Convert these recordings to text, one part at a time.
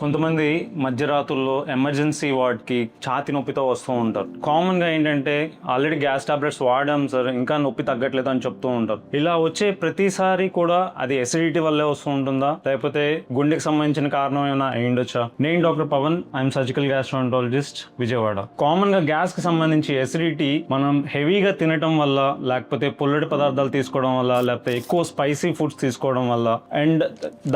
కొంతమంది మధ్యరాత్రుల్లో ఎమర్జెన్సీ వార్డ్కి ఛాతి నొప్పితో వస్తూ ఉంటారు. కామన్గా ఏంటంటే ఆల్రెడీ గ్యాస్ టాబ్లెట్స్ వాడాం సార్, ఇంకా నొప్పి తగ్గట్లేదు అని చెప్తూ ఉంటారు. ఇలా వచ్చే ప్రతిసారి కూడా అది ఎసిడిటీ వల్లే వస్తూ ఉంటుందా, లేకపోతే గుండెకి సంబంధించిన కారణం ఏమైనా అయ్యుండొచ్చా? నేను doctor Pavan, I am surgical gastroenterologist, Vijayawada. కామన్గా గ్యాస్కి సంబంధించి ఎసిడిటీ మనం హెవీగా తినటం వల్ల, లేకపోతే పుల్లటి పదార్థాలు తీసుకోవడం వల్ల, లేకపోతే ఎక్కువ స్పైసీ ఫుడ్స్ తీసుకోవడం వల్ల, అండ్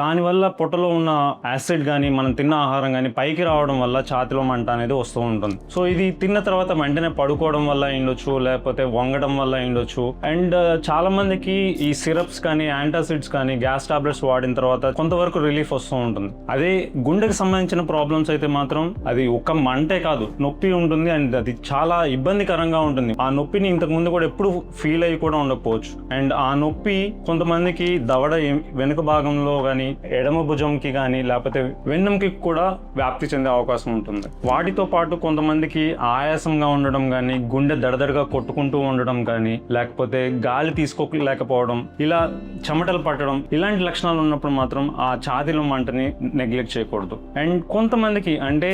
దానివల్ల పొట్టలో ఉన్న యాసిడ్ కానీ మనం తిన్న ఆహారం కానీ పైకి రావడం వల్ల ఛాతిలో మంట అనేది వస్తూ ఉంటుంది. సో ఇది తిన్న తర్వాత వెంటనే పడుకోవడం వల్ల అయ్యుండొచ్చు, లేకపోతే వంగడం వల్ల అయ్యుండొచ్చు. అండ్ చాలా మందికి ఈ సిరప్స్ కానీ యాంటాసిడ్స్ కానీ గ్యాస్ టాబ్లెట్స్ వాడిన తర్వాత కొంతవరకు రిలీఫ్ వస్తూ ఉంటుంది. అదే గుండెకి సంబంధించిన ప్రాబ్లమ్స్ అయితే మాత్రం అది ఒక మంటే కాదు, నొప్పి ఉంటుంది. అండ్ అది చాలా ఇబ్బందికరంగా ఉంటుంది. ఆ నొప్పిని ఇంతకు ముందు కూడా ఎప్పుడు ఫీల్ అయ్యి కూడా ఉండకపోవచ్చు. అండ్ ఆ నొప్పి కొంతమందికి దవడ వెనుక భాగంలో కానీ, ఎడమ భుజంకి కానీ, లేకపోతే వెన్నుకి కూడా వ్యాప్తి చెందే అవకాశం ఉంటుంది. వాటితో పాటు కొంతమందికి ఆయాసంగా ఉండడం కానీ, గుండె దడదడగా కొట్టుకుంటూ ఉండడం కానీ, లేకపోతే గాలి తీసుకోలేకపోవడం, ఇలా చెమటలు పట్టడం, ఇలాంటి లక్షణాలు ఉన్నప్పుడు మాత్రం ఆ ఛాతీలో మంటని నెగ్లెక్ట్ చేయకూడదు. అండ్ కొంతమందికి అంటే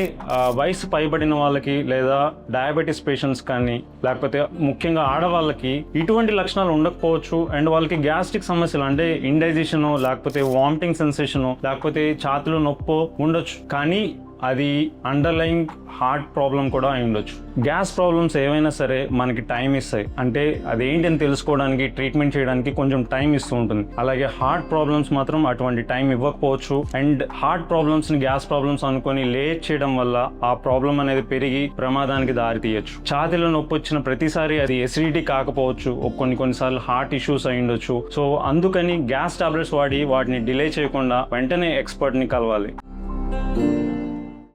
వయసు పైబడిన వాళ్ళకి, లేదా డయాబెటీస్ పేషెంట్స్ కానీ, లేకపోతే ముఖ్యంగా ఆడవాళ్ళకి ఇటువంటి లక్షణాలు ఉండకపోవచ్చు. అండ్ వాళ్ళకి గ్యాస్ట్రిక్ సమస్యలు అంటే ఇండైజెషన్, లేకపోతే వామిటింగ్ సెన్సేషన్, లేకపోతే ఛాతీలో నొప్పి ఉండొచ్చు. కానీ అది అండర్లయింగ్ హార్ట్ ప్రాబ్లం కూడా అయి ఉండొచ్చు. గ్యాస్ ప్రాబ్లమ్స్ ఏవైనా సరే మనకి టైం ఇస్తాయి. అంటే అదేంటి అని తెలుసుకోవడానికి, ట్రీట్మెంట్ చేయడానికి కొంచెం టైం ఇస్తూ ఉంటుంది. అలాగే హార్ట్ ప్రాబ్లమ్స్ మాత్రం అటువంటి టైం ఇవ్వకపోవచ్చు. అండ్ హార్ట్ ప్రాబ్లమ్స్ని గ్యాస్ ప్రాబ్లమ్స్ అనుకొని లేట్ చేయడం వల్ల ఆ ప్రాబ్లం అనేది పెరిగి ప్రమాదానికి దారి తీయచ్చు. ఛాతీలో నొప్పి వచ్చిన ప్రతిసారి అది ఎసిడిటీ కాకపోవచ్చు, కొన్నిసార్లు హార్ట్ ఇష్యూస్ అయి ఉండొచ్చు. సో అందుకని గ్యాస్ టాబ్లెట్స్ వాడి వాటిని డిలే చేయకుండా వెంటనే ఎక్స్పర్ట్ని కలవాలి.